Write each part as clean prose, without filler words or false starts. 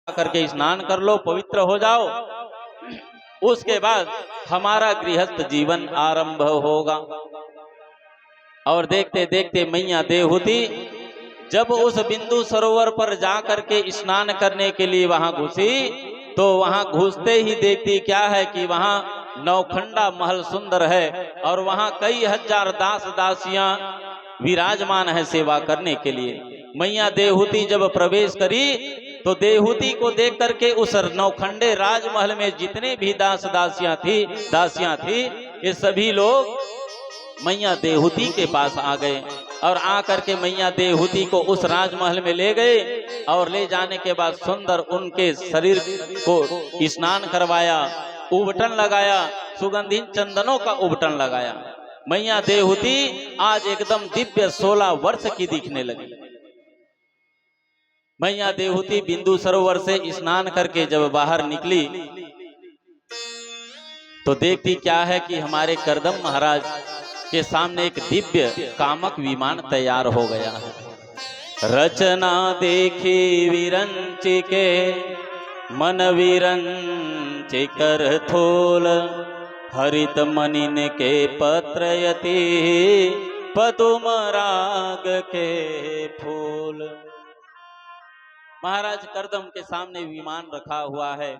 करके स्नान कर लो, पवित्र हो जाओ। उसके बाद हमारा गृहस्थ जीवन आरंभ होगा। और देखते देखते मैया देवहूति जब उस बिंदु सरोवर पर जा करके स्नान करने के लिए वहां घुसी, तो वहां घुसते ही देखती क्या है कि वहां नौखंडा महल सुंदर है और वहां कई हजार दास दासियां विराजमान है सेवा करने के लिए। मैया देवहूति जब प्रवेश करी तो देवहूति को देख करके उस नौखंडे राजमहल में जितने भी दासियां थी, ये सभी लोग मैया देवहूति के पास आ गए और आकर के मैया देवहूति को उस राजमहल में ले गए और ले जाने के बाद सुंदर उनके शरीर को स्नान करवाया, उबटन लगाया, सुगंधित चंदनों का उबटन लगाया। मैया देवहूति आज एकदम दिव्य 16 वर्ष की दिखने लगी। मैया देवहूति बिंदु सरोवर से स्नान करके जब बाहर निकली तो देखती क्या है कि हमारे करदम महाराज के सामने एक दिव्य कामक विमान तैयार हो गया है। रचना देखी विरंचिके मन विरंचिकर थोल, हरित मनिन के पत्रयति पदुम राग के फूल। महाराज करदम के सामने विमान रखा हुआ है।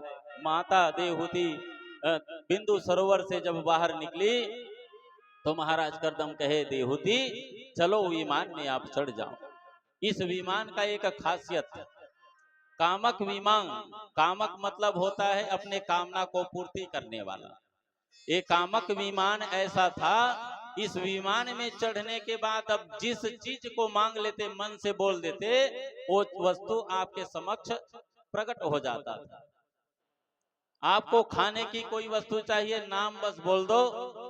माता देवहूति बिंदु सरोवर से जब बाहर निकली तो महाराज करदम कहे देवहूति चलो विमान में आप चढ़ जाओ। इस विमान का एक खासियत है, कामक विमान। कामक मतलब होता है अपने कामना को पूर्ति करने वाला। ये कामक विमान ऐसा था, इस विमान में चढ़ने के बाद अब जिस चीज को मांग लेते, मन से बोल देते, वो वस्तु आपके समक्ष प्रकट हो जाता था। आपको खाने की कोई वस्तु चाहिए, नाम बस बोल दो,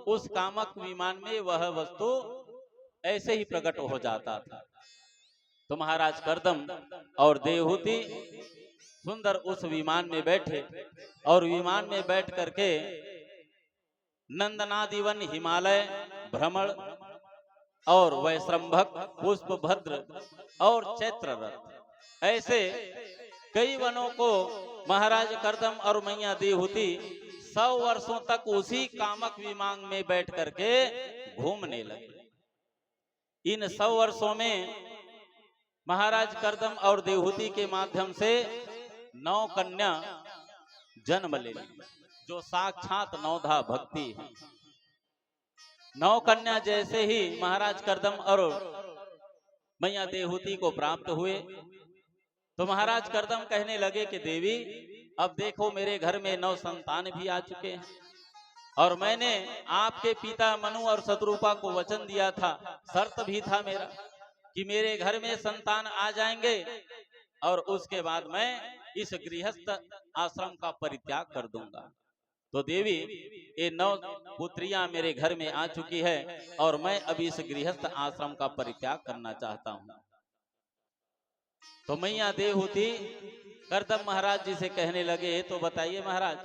उस कामक विमान में वह वस्तु ऐसे ही प्रकट हो जाता था। तो महाराज करदम और देवहूति सुंदर उस विमान में बैठे और विमान में बैठ करके नंदनादिवन, हिमालय भ्रमण और वैश्रंभक, पुष्पभद्र और चैत्ररथ, ऐसे कई वनों को महाराज करदम और मैया देवहूति 100 वर्षों तक उसी कामक विमान में बैठ करके घूमने लगे। इन 100 वर्षों में महाराज करदम और देवहूति के माध्यम से 9 कन्या जन्म ले ली, जो साक्षात नवधा भक्ति है। 9 कन्या जैसे ही महाराज करदम और मैया देवहूति को प्राप्त हुए तो महाराज करदम कहने लगे कि देवी अब देखो मेरे घर में 9 संतान भी आ चुके हैं और मैंने आपके पिता मनु और शत्रुपा को वचन दिया था, शर्त भी था मेरा कि मेरे घर में संतान आ जाएंगे और उसके बाद मैं इस गृहस्थ आश्रम का परित्याग कर दूंगा। तो देवी ये 9 पुत्रियां मेरे घर में आ चुकी है और मैं अभी इस गृहस्थ आश्रम का परित्याग करना चाहता हूं। तो मैया देवहूति करदम महाराज जी से कहने लगे तो बताइए महाराज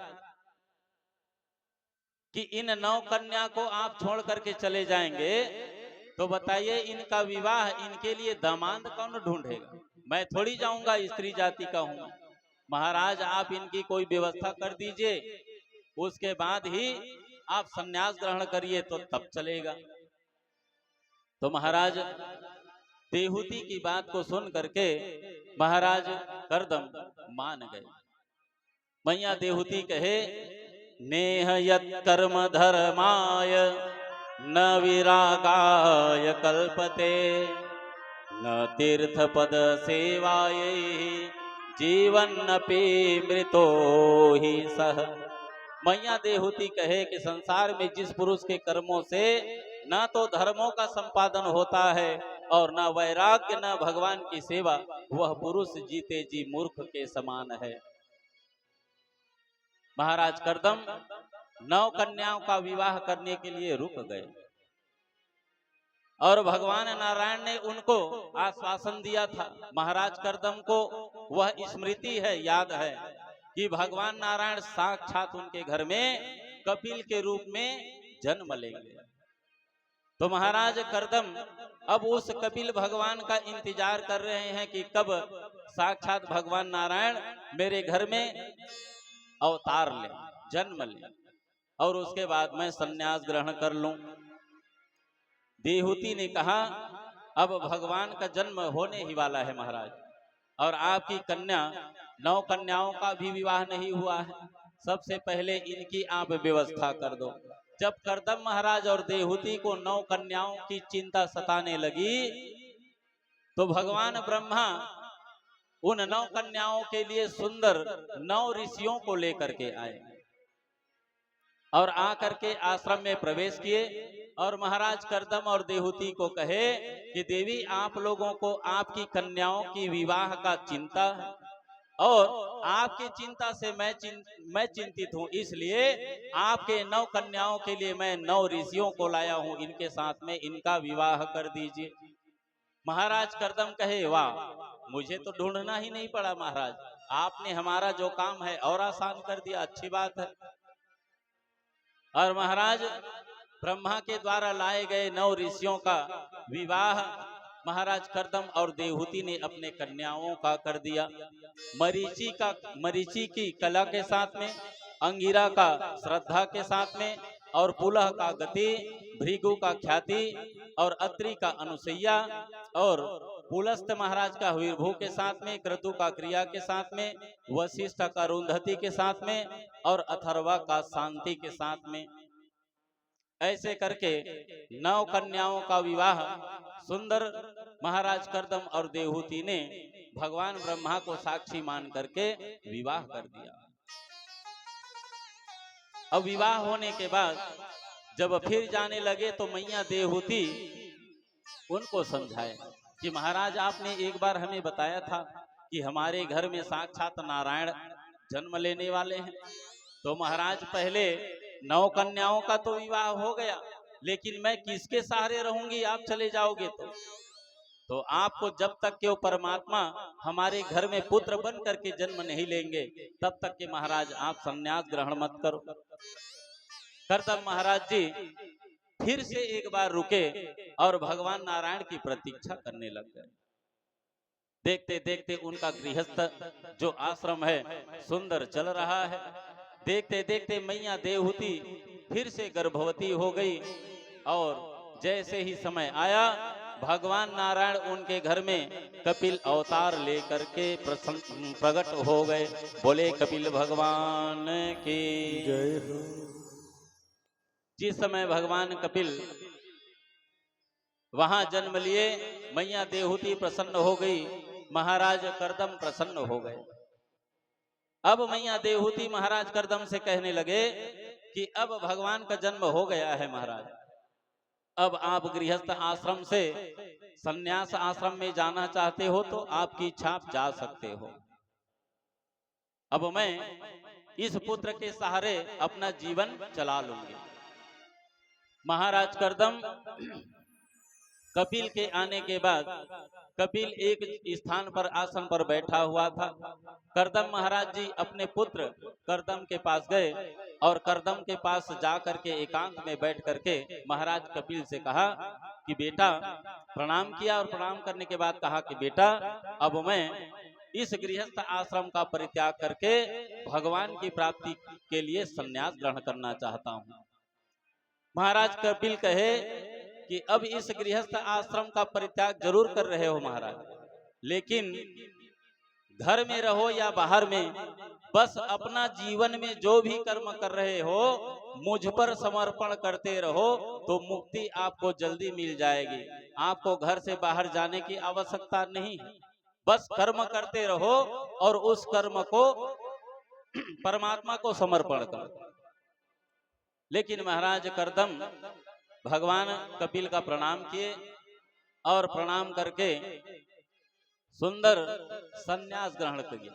कि इन 9 कन्या को आप छोड़ करके चले जाएंगे तो बताइए इनका विवाह, इनके लिए दामाद कौन ढूंढेगा? मैं थोड़ी जाऊंगा, स्त्री जाति का हूं। महाराज आप इनकी कोई व्यवस्था कर दीजिए, उसके बाद ही आप संन्यास ग्रहण करिए तो तब चलेगा। तो महाराज देवहूति की बात को सुन करके महाराज करदम मान गए। मैया देवहूति कहे नेह यत् कर्म धर्माय न विरागाय कल्पते, न तीर्थ पद सेवाय जीवन्नपि मृतो ही सह। मैया देवहूति कहे कि संसार में जिस पुरुष के कर्मों से न तो धर्मों का संपादन होता है और न वैराग्य न भगवान की सेवा, वह पुरुष जीते जी मूर्ख के समान है। महाराज करदम 9 कन्याओं का विवाह करने के लिए रुक गए और भगवान नारायण ने उनको आश्वासन दिया था। महाराज करदम को वह स्मृति है, याद है कि भगवान नारायण साक्षात उनके घर में कपिल के रूप में जन्म लेंगे। तो महाराज कर्दम अब उस कपिल भगवान का इंतजार कर रहे हैं कि कब साक्षात भगवान नारायण मेरे घर में अवतार ले, जन्म ले, और उसके बाद मैं सन्यास ग्रहण कर लूं। देहूति ने कहा अब भगवान का जन्म होने ही वाला है महाराज, और आपकी कन्या 9 कन्याओं का भी विवाह नहीं हुआ है, सबसे पहले इनकी आप व्यवस्था कर दो। जब कर्दम महाराज और देहूति को 9 कन्याओं की चिंता सताने लगी तो भगवान ब्रह्मा उन 9 कन्याओं के लिए सुंदर 9 ऋषियों को लेकर के आए और आकर के आश्रम में प्रवेश किए और महाराज कर्दम और देहूति को कहे कि देवी आप लोगों को आपकी कन्याओं की विवाह का चिंता है और आपकी चिंता से मैं चिंतित हूं, इसलिए आपके 9 कन्याओं के लिए मैं 9 ऋषियों को लाया हूं, इनके साथ में इनका विवाह कर दीजिए। महाराज कर्दम कहे वाह, मुझे तो ढूंढना ही नहीं पड़ा महाराज, आपने हमारा जो काम है और आसान कर दिया, अच्छी बात है। और महाराज ब्रह्मा के द्वारा लाए गए 9 ऋषियों का विवाह महाराज कर्दम और देहूति ने अपने कन्याओं का कर दिया। मरीचि की कला के साथ में, अंगिरा का श्रद्धा के साथ में, और पुलह का गति, भृगु का ख्याति, और अत्रि का अनुसैया, और पुलस्त महाराज का वीरभू के साथ में, क्रतु का क्रिया के साथ में, वशिष्ठ का रुंधति के साथ में, और अथर्वा का शांति के साथ में। ऐसे करके 9 कन्याओं का विवाह सुंदर महाराज कर्दम और देहूति ने भगवान ब्रह्मा को साक्षी मान करके विवाह कर दिया। अब विवाह होने के बाद जब फिर जाने लगे तो मैया देहूति उनको समझाए कि महाराज आपने एक बार हमें बताया था कि हमारे घर में साक्षात नारायण जन्म लेने वाले हैं, तो महाराज पहले 9 कन्याओं का तो विवाह हो गया, लेकिन मैं किसके सहारे रहूंगी, आप चले जाओगे तो आपको जब तक के वो परमात्मा हमारे घर में पुत्र बन करके जन्म नहीं लेंगे तब तक के महाराज आप संन्यास ग्रहण मत करो। कर्दम महाराज जी फिर से एक बार रुके और भगवान नारायण की प्रतीक्षा करने लग गए। देखते देखते उनका गृहस्थ जो आश्रम है सुंदर चल रहा है। देखते देखते मैया देहूति फिर से गर्भवती हो गई और जैसे ही समय आया भगवान नारायण उनके घर में कपिल अवतार लेकर के प्रकट हो गए। बोले कपिल भगवान की जय हो। जिस समय भगवान कपिल वहां जन्म लिए मैया देहूति प्रसन्न हो गई, महाराज कर्दम प्रसन्न हो गए। अब मैया देहूति महाराज कर्दम से कहने लगे कि अब भगवान का जन्म हो गया है महाराज, अब आप गृहस्थ आश्रम से सन्यास आश्रम में जाना चाहते हो तो आपकी इच्छा आप जा सकते हो। अब मैं इस पुत्र के सहारे अपना जीवन चला लूंगी। महाराज कर्दम कपिल के आने के बाद कपिल एक स्थान पर आसन पर बैठा हुआ था। कर्दम महाराज जी अपने पुत्र कर्दम के पास गए और कर्दम के पास जा करके एकांत में बैठ करके महाराज कपिल से कहा कि बेटा, प्रणाम किया और प्रणाम करने के बाद कहा कि बेटा अब मैं इस गृहस्थ आश्रम का परित्याग करके भगवान की प्राप्ति के लिए संन्यास ग्रहण करना चाहता हूँ। महाराज कपिल कहे कि अब इस गृहस्थ आश्रम का परित्याग जरूर कर रहे हो महाराज, लेकिन घर में रहो या बाहर में बस अपना जीवन में जो भी कर्म कर रहे हो मुझ पर समर्पण करते रहो तो मुक्ति आपको जल्दी मिल जाएगी। आपको घर से बाहर जाने की आवश्यकता नहीं है, बस कर्म करते रहो और उस कर्म को परमात्मा को समर्पण करो। लेकिन महाराज कर्दम भगवान कपिल का प्रणाम किए और प्रणाम करके सुंदर संन्यास ग्रहण किया।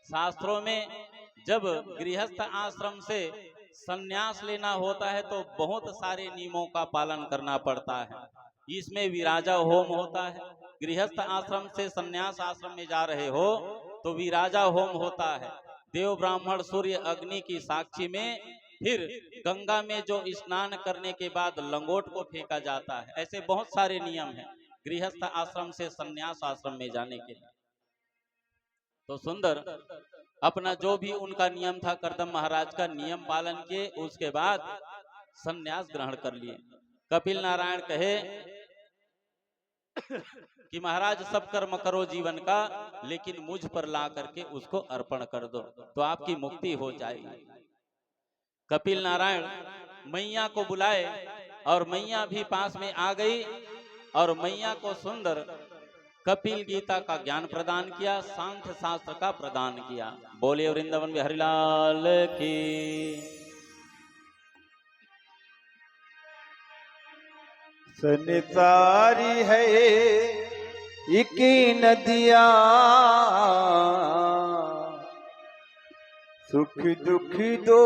शास्त्रों में जब गृहस्थ आश्रम से संन्यास लेना होता है तो बहुत सारे नियमों का पालन करना पड़ता है। इसमें विराजा होम होता है। गृहस्थ आश्रम से संन्यास आश्रम में जा रहे हो तो विराजा होम होता है। देव ब्राह्मण सूर्य अग्नि की साक्षी में फिर गंगा में जो स्नान करने के बाद लंगोट को फेंका जाता है। ऐसे बहुत सारे नियम हैं गृहस्थ आश्रम से संन्यास आश्रम में जाने के लिए। तो सुंदर अपना जो भी उनका नियम था कर्दम महाराज का नियम पालन किए, उसके बाद संन्यास ग्रहण कर लिए। कपिल नारायण कहे कि महाराज सब कर्म करो जीवन का, लेकिन मुझ पर ला करके उसको अर्पण कर दो तो आपकी मुक्ति हो जाएगी। कपिल नारायण मैया को बुलाए और मैया भी पास में आ गई और मैया को सुंदर कपिल गीता का ज्ञान प्रदान किया, सांख्य शास्त्र का प्रदान किया। बोलिए वृंदावन बिहारी लाल की। सनितारी है इकी नदिया, सुख दुख दो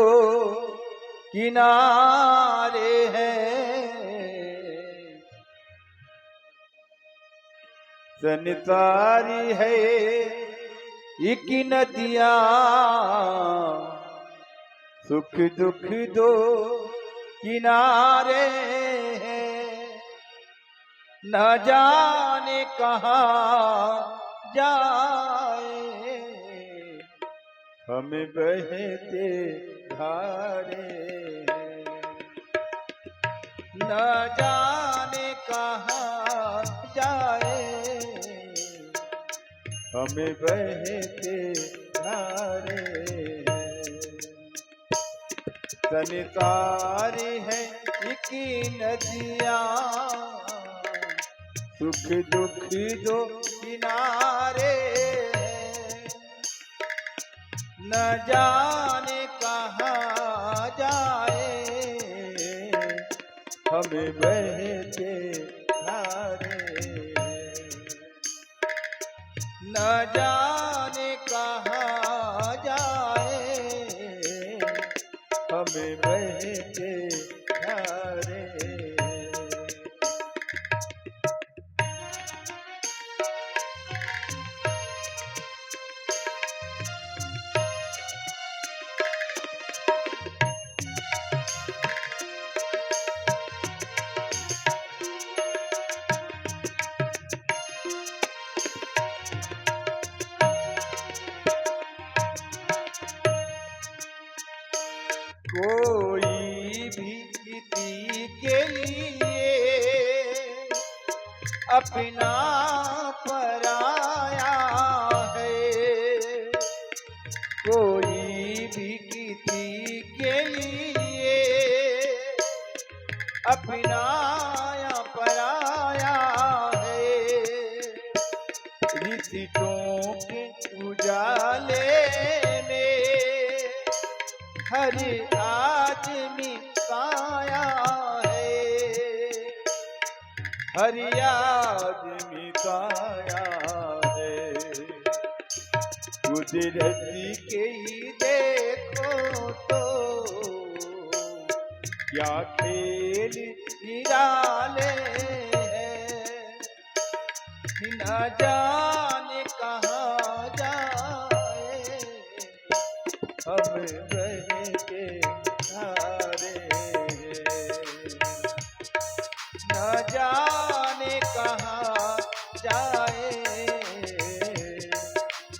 किनारे हैं। सनितारी है इकी नदिया, सुख दुख दो किनारे हैं। न जाने कहाँ जाए हमें बहते धारे, न जाने कहाँ जाए हमें बहते धारे। सनितारी है इकी नदियाँ, सुख दुख दो किनारे। न जाने कहाँ जाए हमें बहते धारे, न जाने कहाँ जाए हमें बहते धारे। कोई भी किसी के लिए अपना पराया है। कोई भी किसी के लिए अपना पराया है। रिश्तों के उजाले में हर आदमी काया है, हर आदमी काया है। कुदरती के ही देखो तो क्या खेल निराले हैं। न जाने कहाँ जाए हम बहते धारे, न जाने कहाँ जाए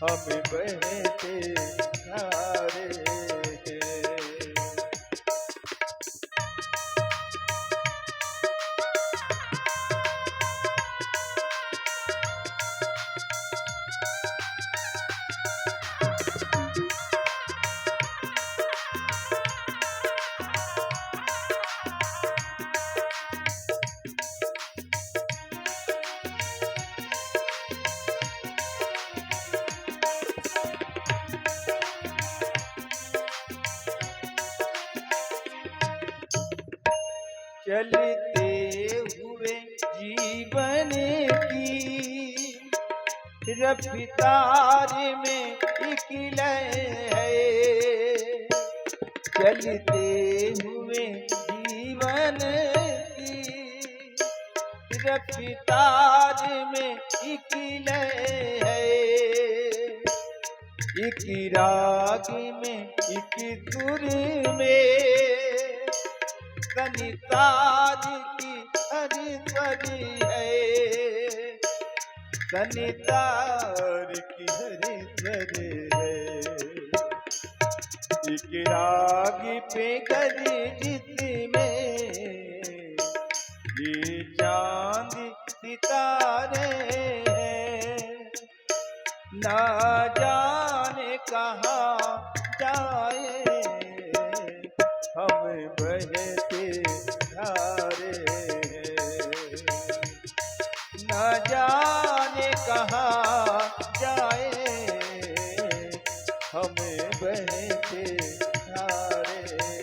हम बहते धारे। चलते हुए जीवन की रफ्तार में एक लय है। चलते हुए जीवन की रफ्तार में एक लय है। एक रागी में एक सुर में सनिताज की हरि स्वर है, सनितार की हरि स्वर है। एक राग पे गरित में ये चांद सितारे हैं, ना जाने कहाँ जाए हम बहते धारे हैं, ना जाने कहाँ जाए हम बहते धारे हैं।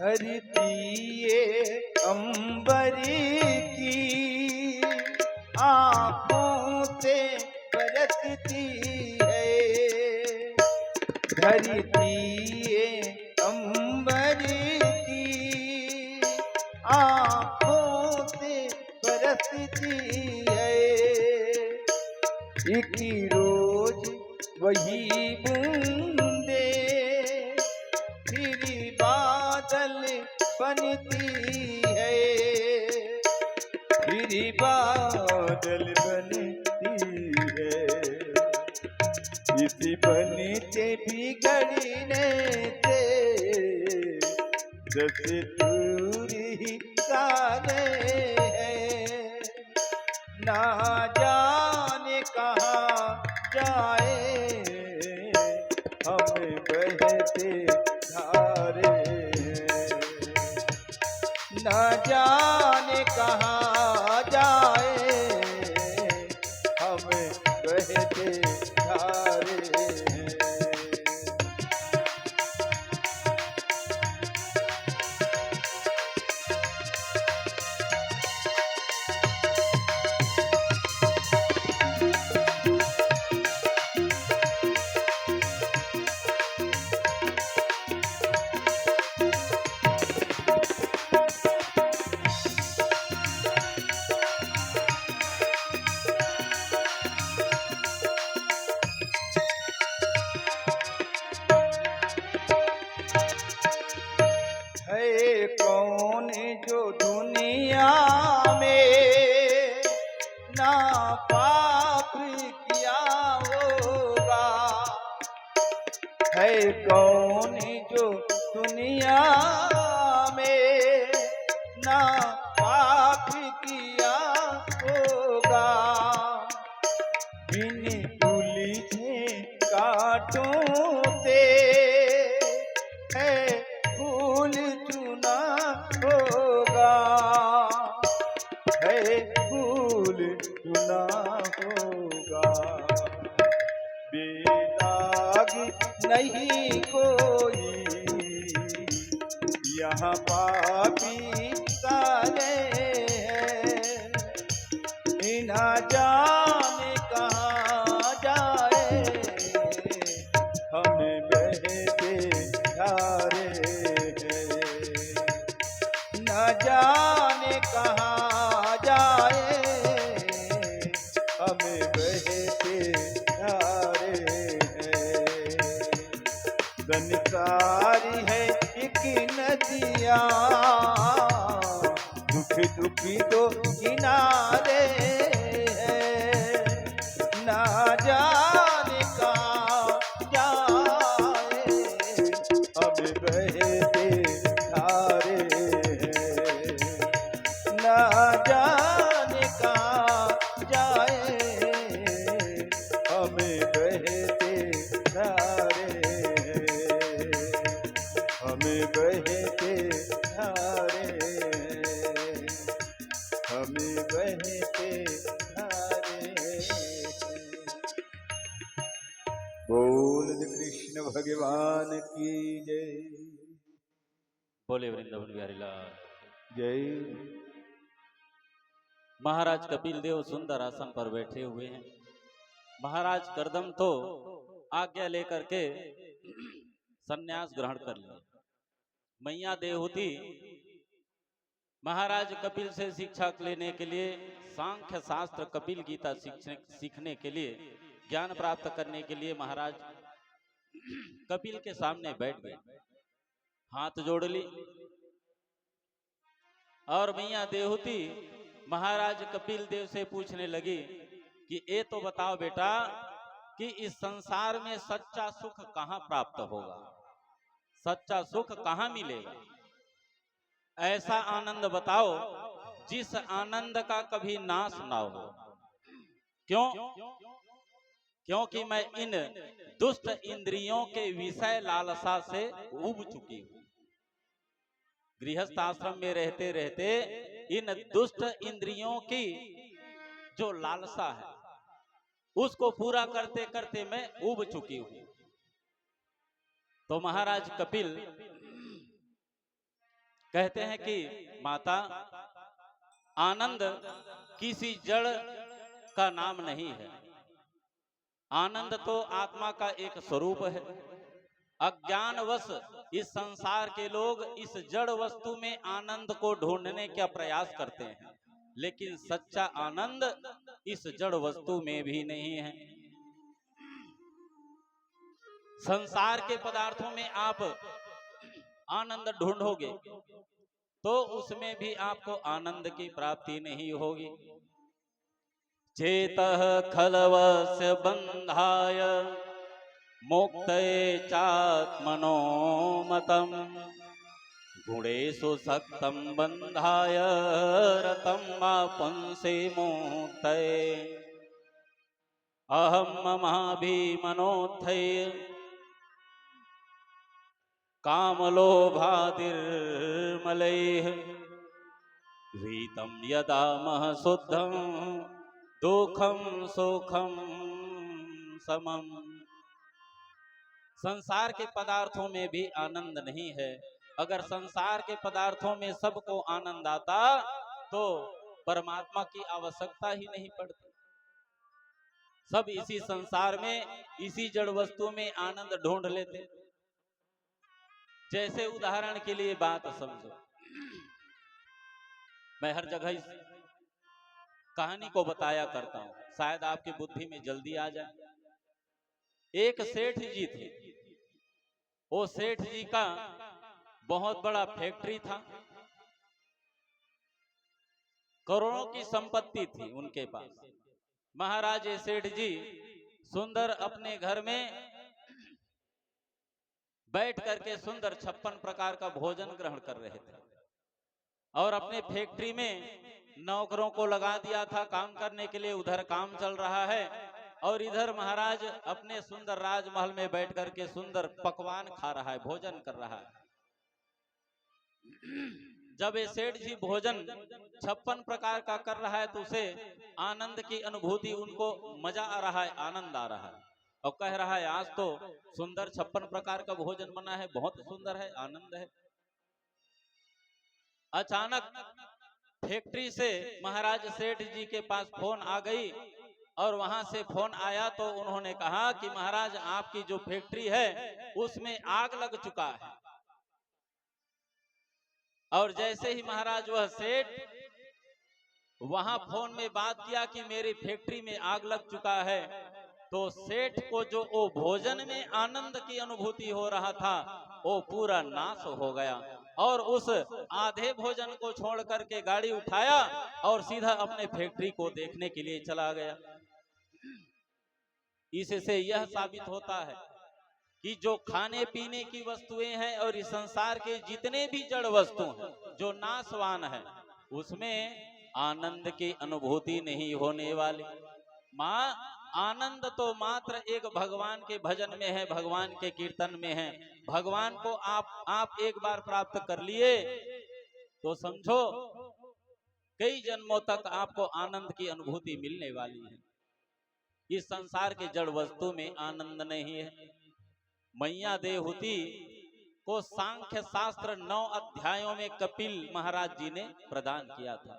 धरती ये अंबरी की आँखों से बरसती है, धरती ये अंबरी की आँखों से बरसती है। एक रोज वही बूंदे फिर बादल बनती है, फिर बादल बनती है। इसी बनते बिगड़ने से जस दूर ही सारे हैं, ना जाने कहाँ जाए हम बहते धारे हैं, ना जाने कहाँ जाए हम बहते धारे हैं। है कौन जो दुनिया में ना पाप किया होगा, है कौन जो दुनिया में ना पाप किया होगा। बिन उलझे कांटों से है फूल चुना होगा, है फूल चुना होगा। बेदाग नहीं कोई यहाँ पापी सारे हैं, ना जाने कहाँ जाए हम बहते धारे हैं, ना जाने कहाँ जाए हम बहते धारे हैं। संसारी है एक नदिया दुख दुखी दो किनारे हैं, ना जाने कहाँ जाए अब बहते धारे हैं, ना जाने कहाँ जाए हम बहते धारे हैं, हम बहते धारे हैं, हम बहते धारे हैं। बोल कृष्ण भगवान भगवान की जय। बोले वृंदावन बिहारी लाल। जय। महाराज कपिल देव सुंदर आसन पर बैठे हुए हैं। महाराज करदम तो आज्ञा लेकर के सन्यास ग्रहण कर लिया। मैया देवहूति महाराज कपिल से शिक्षा लेने के लिए, सांख्य शास्त्र कपिल गीता सीखने के लिए, ज्ञान प्राप्त करने के लिए महाराज कपिल के सामने बैठ गए, हाथ जोड़ ली। और मैया देवहूति महाराज कपिल देव से पूछने लगी कि ये तो बताओ बेटा कि इस संसार में सच्चा सुख कहाँ प्राप्त होगा, सच्चा सुख कहाँ मिलेगा। ऐसा आनंद बताओ जिस आनंद का कभी नाश ना हो। क्यों? क्योंकि मैं इन दुष्ट इंद्रियों के विषय लालसा से उब चुकी हूं। गृहस्थ आश्रम में रहते रहते इन दुष्ट इंद्रियों की जो लालसा है उसको पूरा करते करते मैं उब चुकी हूं। तो महाराज कपिल कहते हैं कि माता, आनंद किसी जड़ का नाम नहीं है। आनंद तो आत्मा का एक स्वरूप है। अज्ञानवश इस संसार के लोग इस जड़ वस्तु में आनंद को ढूंढने का प्रयास करते हैं, लेकिन सच्चा आनंद इस जड़ वस्तु में भी नहीं है। संसार के पदार्थों में आप आनंद ढूंढोगे तो उसमें भी आपको आनंद की प्राप्ति नहीं होगी। चेतः खलवस्य बंधाय मोक्तये चात्मनो मतम् गुणेषु सक्तं बंधाय रतं मा पुंसि मुक्तये अहं ममाभिमनोत्थय कामलोभादिर्मलैः वीतं यदा मह शुद्धं दुःखं सुखं समम्। संसार के पदार्थों में भी आनंद नहीं है। अगर संसार के पदार्थों में सबको आनंद आता तो परमात्मा की आवश्यकता ही नहीं पड़ती। सब इसी संसार में, इसी जड़ वस्तु में आनंद ढूंढ लेते। जैसे उदाहरण के लिए बात समझो, मैं हर जगह इस कहानी को बताया करता हूं, शायद आपकी बुद्धि में जल्दी आ जाए। एक सेठ जी थे। वो सेठ जी का बहुत बड़ा फैक्ट्री था, करोड़ों की संपत्ति थी उनके पास। महाराज सेठ जी सुंदर अपने घर में बैठ करके सुंदर 56 प्रकार का भोजन ग्रहण कर रहे थे और अपने फैक्ट्री में नौकरों को लगा दिया था काम करने के लिए। उधर काम चल रहा है और इधर महाराज अपने सुंदर राजमहल में बैठ करके सुंदर पकवान खा रहा है, भोजन कर रहा है। जब ये सेठ जी भोजन 56 प्रकार का कर रहा है तो उसे आनंद की अनुभूति, उनको मजा आ रहा है, आनंद आ रहा है और कह रहा है आज तो सुंदर 56 प्रकार का भोजन बना है, बहुत सुंदर है, आनंद है। अचानक फैक्ट्री से महाराज सेठ जी के पास फोन आ गई और वहां से फोन आया तो उन्होंने कहा कि महाराज आपकी जो फैक्ट्री है उसमें आग लग चुका है। और जैसे ही महाराज वह सेठ वहां फोन में बात किया कि मेरी फैक्ट्री में आग लग चुका है, तो सेठ को जो वो भोजन में आनंद की अनुभूति हो रहा था वो पूरा नाश हो गया और उस आधे भोजन को छोड़ करके गाड़ी उठाया और सीधा अपने फैक्ट्री को देखने के लिए चला गया। इससे यह साबित होता है कि जो खाने पीने की वस्तुएं हैं और इस संसार के जितने भी जड़ वस्तु हैं जो नाशवान है उसमें आनंद की अनुभूति नहीं होने वाली। माँ, आनंद तो मात्र एक भगवान के भजन में है, भगवान के कीर्तन में है। भगवान को आप एक बार प्राप्त कर लिए तो समझो कई जन्मों तक आपको आनंद की अनुभूति मिलने वाली है। इस संसार के जड़ वस्तु में आनंद नहीं है। मैया देहूति को सांख्य शास्त्र 9 अध्यायों में कपिल महाराज जी ने प्रदान किया था।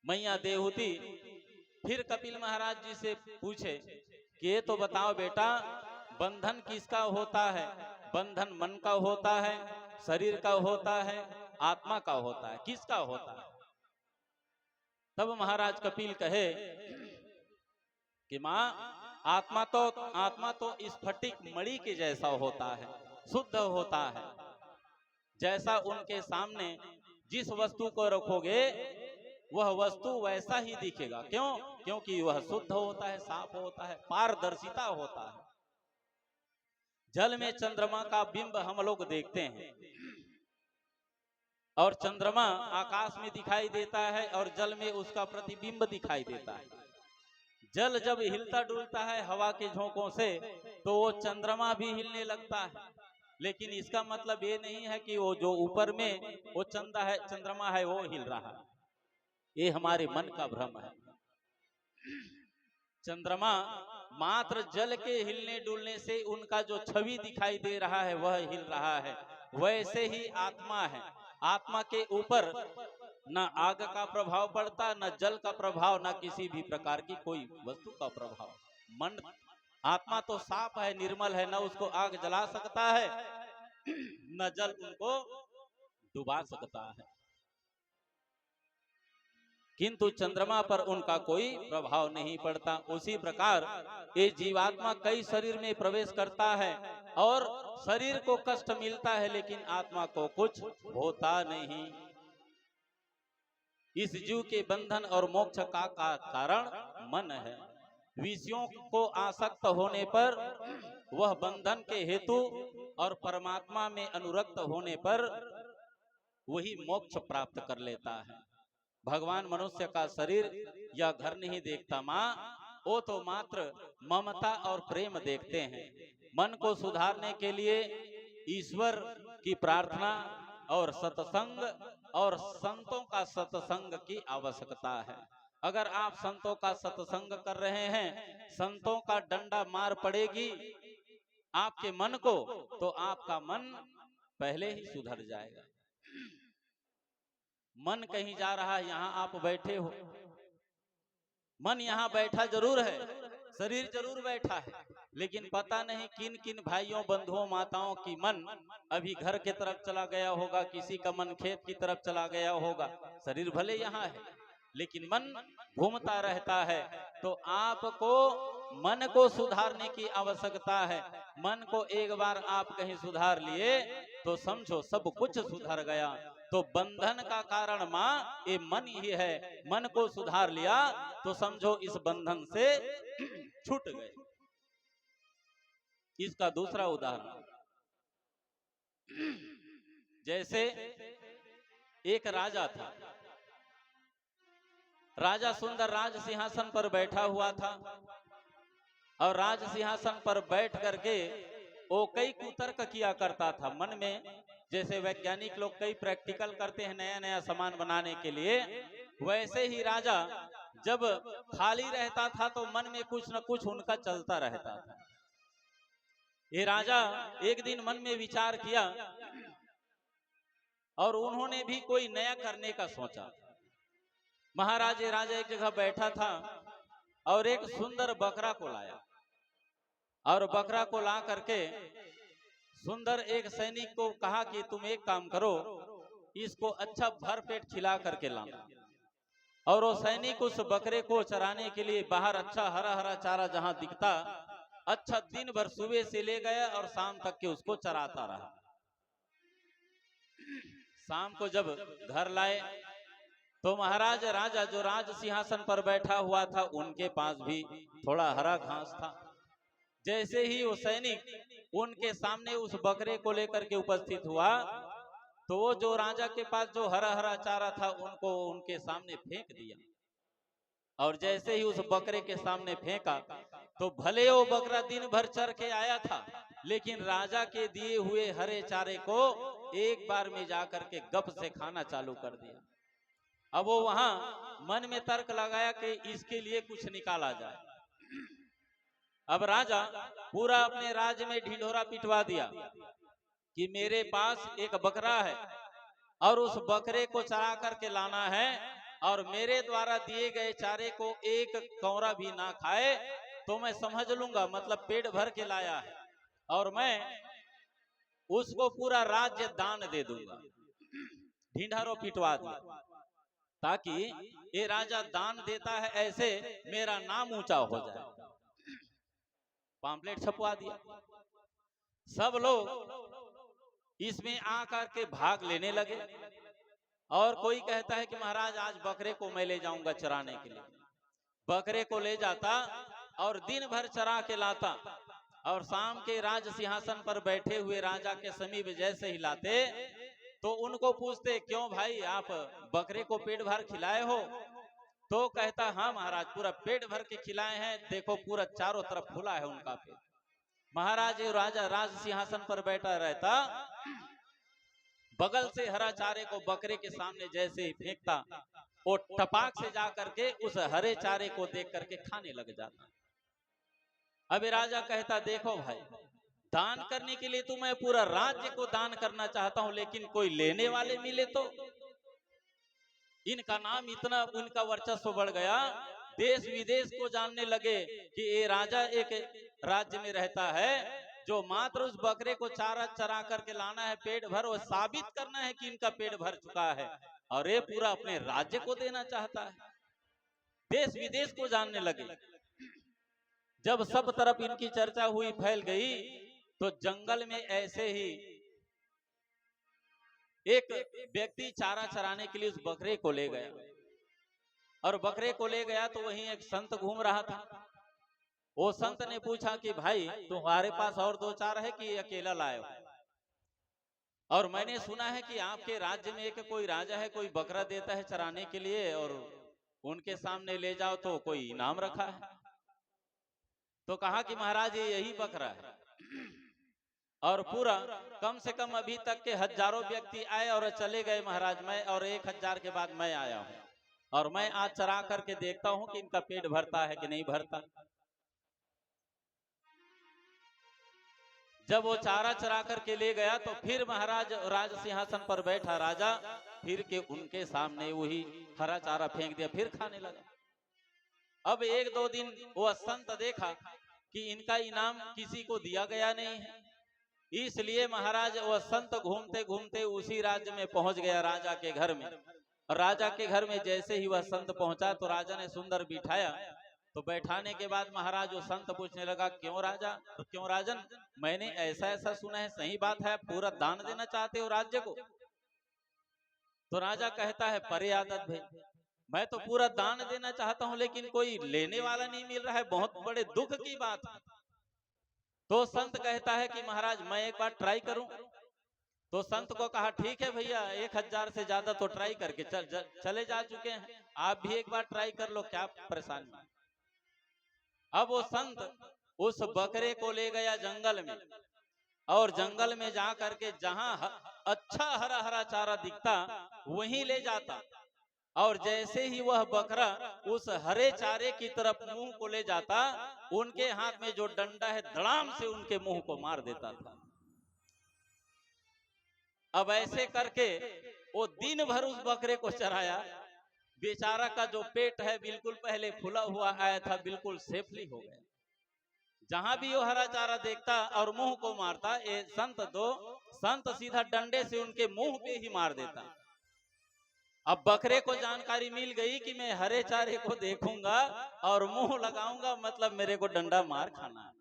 मैया देहूति फिर कपिल महाराज जी से पूछे कि ये तो बताओ बेटा, बंधन किसका होता है? बंधन मन का होता है, शरीर का होता है, आत्मा का होता है, किसका होता है? तब महाराज कपिल कहे कि मां, आत्मा तो स्फटिक मणि के जैसा होता है, शुद्ध होता है। जैसा उनके सामने जिस वस्तु को रखोगे वह वस्तु वैसा ही दिखेगा। क्यों? क्योंकि वह शुद्ध होता है, साफ होता है, पारदर्शिता होता है। जल में चंद्रमा का बिंब हम लोग देखते हैं और चंद्रमा आकाश में दिखाई देता है और जल में उसका प्रतिबिंब दिखाई देता है। जल जब हिलता डुलता है हवा के झोंकों से तो वो चंद्रमा भी हिलने लगता है, लेकिन इसका मतलब ये नहीं है कि वो जो ऊपर में वो चंद्रमा है वो हिल रहा है। ये हमारे मन का भ्रम है। चंद्रमा मात्र जल के हिलने डुलने से उनका जो छवि दिखाई दे रहा है वह हिल रहा है। वैसे ही आत्मा है। आत्मा के ऊपर न आग का प्रभाव पड़ता, न जल का प्रभाव, न किसी भी प्रकार की कोई वस्तु का प्रभाव। मन आत्मा तो साफ है, निर्मल है, न उसको आग जला सकता है न जल उनको डुबा सकता है। किंतु चंद्रमा पर उनका कोई प्रभाव नहीं पड़ता। उसी प्रकार ये जीवात्मा कई शरीर में प्रवेश करता है और शरीर को कष्ट मिलता है, लेकिन आत्मा को कुछ होता नहीं। इस जीव के बंधन और मोक्ष का कारण मन है। विषयों को आसक्त होने पर वह बंधन के हेतु और परमात्मा में अनुरक्त होने पर वही मोक्ष प्राप्त कर लेता है। भगवान मनुष्य का शरीर या घर नहीं देखता माँ, वो तो मात्र ममता और प्रेम देखते हैं। मन को सुधारने के लिए ईश्वर की प्रार्थना और सत्संग और संतों का सत्संग की आवश्यकता है। अगर आप संतों का सत्संग कर रहे हैं, संतों का डंडा मार पड़ेगी आपके मन को, तो आपका मन पहले ही सुधर जाएगा। मन कहीं जा रहा है, यहाँ आप बैठे हो, मन यहाँ बैठा जरूर है, शरीर जरूर बैठा है, लेकिन पता नहीं किन किन भाइयों बंधुओं माताओं की मन अभी घर के तरफ चला गया होगा, किसी का मन खेत की तरफ चला गया होगा। शरीर भले यहाँ है लेकिन मन घूमता रहता है। तो आपको मन को सुधारने की आवश्यकता है। मन को एक बार आप कहीं सुधार लिए तो समझो सब कुछ सुधर गया। तो बंधन का कारण माँ ये मन ही है। मन को सुधार लिया तो समझो इस बंधन से छूट गए। इसका दूसरा उदाहरण, जैसे एक राजा था। राजा सुंदर राज सिंहासन पर बैठा हुआ था और राज सिंहासन पर बैठ करके वो कई कुतर्क किया करता था मन में। जैसे वैज्ञानिक लोग कई प्रैक्टिकल करते हैं नया नया सामान बनाने के लिए, वैसे ही राजा जब खाली रहता था तो मन में कुछ न कुछ उनका चलता रहता था। ये राजा एक दिन मन में विचार किया और उन्होंने भी कोई नया करने का सोचा। महाराज राजा एक जगह बैठा था और एक सुंदर बकरा को लाया और बकरा को ला करके सुंदर एक सैनिक को कहा कि तुम एक काम करो, इसको अच्छा भर पेट खिला करके लाना। और वो सैनिक उस बकरे को चराने के लिए बाहर अच्छा हरा हरा चारा जहां दिखता, अच्छा दिन भर सुबह से ले गया और शाम तक के उसको चराता रहा। शाम को जब घर लाए तो महाराज राजा जो राज सिंहासन पर बैठा हुआ था उनके पास भी थोड़ा हरा घास था। जैसे ही वो सैनिक उनके सामने उस बकरे को लेकर के उपस्थित हुआ तो वो जो राजा के पास जो हरा हरा चारा था उनको उनके सामने फेंक दिया। और जैसे ही उस बकरे के सामने फेंका तो भले वो बकरा दिन भर चर के आया था, लेकिन राजा के दिए हुए हरे चारे को एक बार में जाकर के गप से खाना चालू कर दिया। अब वो वहां मन में तर्क लगाया कि इसके लिए कुछ निकाला जाए। अब राजा पूरा अपने राज्य में ढिंढोरा पिटवा दिया कि मेरे पास एक बकरा है और उस बकरे को चरा करके लाना है, और मेरे द्वारा दिए गए चारे को एक कौरा भी ना खाए तो मैं समझ लूंगा मतलब पेट भर के लाया है, और मैं उसको पूरा राज्य दान दे दूंगा। ढिंढारो पिटवा दिया ताकि ये राजा दान देता है ऐसे मेरा नाम ऊंचा हो जाए। पाम्पलेट छपवा दिया। सब लोग इसमें आकर के भाग लेने लगे, और कोई कहता है कि महाराज आज बकरे को मैं ले जाऊंगा चराने के लिए। बकरे को ले जाता और दिन भर चरा के लाता, और शाम के राज सिंहासन पर बैठे हुए राजा के समीप जैसे ही लाते तो उनको पूछते, क्यों भाई आप बकरे को पेट भर खिलाए हो? तो कहता, हाँ महाराज पूरा पेट भर के खिलाए हैं, देखो पूरा चारों तरफ फूला है उनका पेट। महाराज राजा राज सिंहासन पर बैठा रहता, बगल से हरा चारे को बकरे के सामने जैसे ही फेंकता, वो टपाक से जा करके उस हरे चारे को देख करके खाने लग जाता। अबे राजा कहता, देखो भाई दान करने के लिए तो मैं पूरा राज्य को दान करना चाहता हूं, लेकिन कोई लेने वाले मिले तो। इनका नाम इतना, उनका वर्चस्व बढ़ गया, देश विदेश को जानने लगे कि ये राजा एक राज्य में रहता है जो मात्र उस बकरे को चारा चरा करके लाना है पेट भर, और साबित करना है कि इनका पेट भर चुका है, और ये पूरा अपने राज्य को देना चाहता है। देश विदेश को जानने लगे। जब सब तरफ इनकी चर्चा हुई, फैल गई, तो जंगल में ऐसे ही एक व्यक्ति चारा चराने के लिए उस बकरे को ले गया, और बकरे को ले गया तो वहीं एक संत घूम रहा था। वो संत ने पूछा कि भाई तुम्हारे पास और दो चार है कि अकेला लाए हो? और मैंने सुना है कि आपके राज्य में एक कोई राजा है, कोई बकरा देता है चराने के लिए, और उनके सामने ले जाओ तो कोई इनाम रखा है। तो कहा कि महाराज ये यही बकरा है, और पूरा कम से कम अभी तक के हजारों व्यक्ति आए और चले गए महाराज, मैं और 1000 के बाद मैं आया हूं, और मैं आज चरा करके देखता हूं कि इनका पेट भरता है कि नहीं भरता। जब वो चारा चरा करके ले गया तो फिर महाराज राज सिंहासन पर बैठा राजा फिर के उनके सामने वही हरा चारा फेंक दिया, फिर खाने लगा। अब 1-2 दिन वो संत देखा कि इनका इनाम किसी को दिया गया नहीं है, इसलिए महाराज वह संत घूमते घूमते उसी राज्य में पहुंच गया, राजा के घर में। राजा के घर में जैसे ही वह संत पहुंचा तो राजा ने सुंदर बिठाया। तो बैठाने के बाद महाराज वो संत पूछने लगा, क्यों राजा, तो क्यों राजन, मैंने ऐसा ऐसा सुना है, सही बात है, पूरा दान देना चाहते हो राज्य को? तो राजा कहता है, परे आदत भाई, मैं तो पूरा दान देना चाहता हूं लेकिन कोई लेने वाला नहीं मिल रहा है, बहुत बड़े दुख की बात है। तो संत कहता है कि महाराज मैं एक बार ट्राई करूं। तो संत को कहा, ठीक है भैया, 1000 से ज्यादा तो ट्राई करके चले जा चुके हैं, आप भी एक बार ट्राई कर लो, क्या परेशानी। अब वो संत उस बकरे को ले गया जंगल में, और जंगल में जा करके जहां अच्छा हरा हरा चारा दिखता वहीं ले जाता, और जैसे ही वह बकरा उस हरे चारे की तरफ मुंह को ले जाता, उनके हाथ में जो डंडा है धड़ाम से उनके मुंह को मार देता था। अब ऐसे करके वो दिन भर उस बकरे को चराया। बेचारा का जो पेट है बिल्कुल पहले फुला हुआ आया था, बिल्कुल सेफली हो गया। जहां भी वो हरा चारा देखता और मुंह को मारता, ये संत सीधा डंडे से उनके मुंह पे ही मार देता। अब बकरे को जानकारी मिल गई कि मैं हरे चारे को देखूंगा और मुंह लगाऊंगा, मतलब मेरे को डंडा मार खाना है।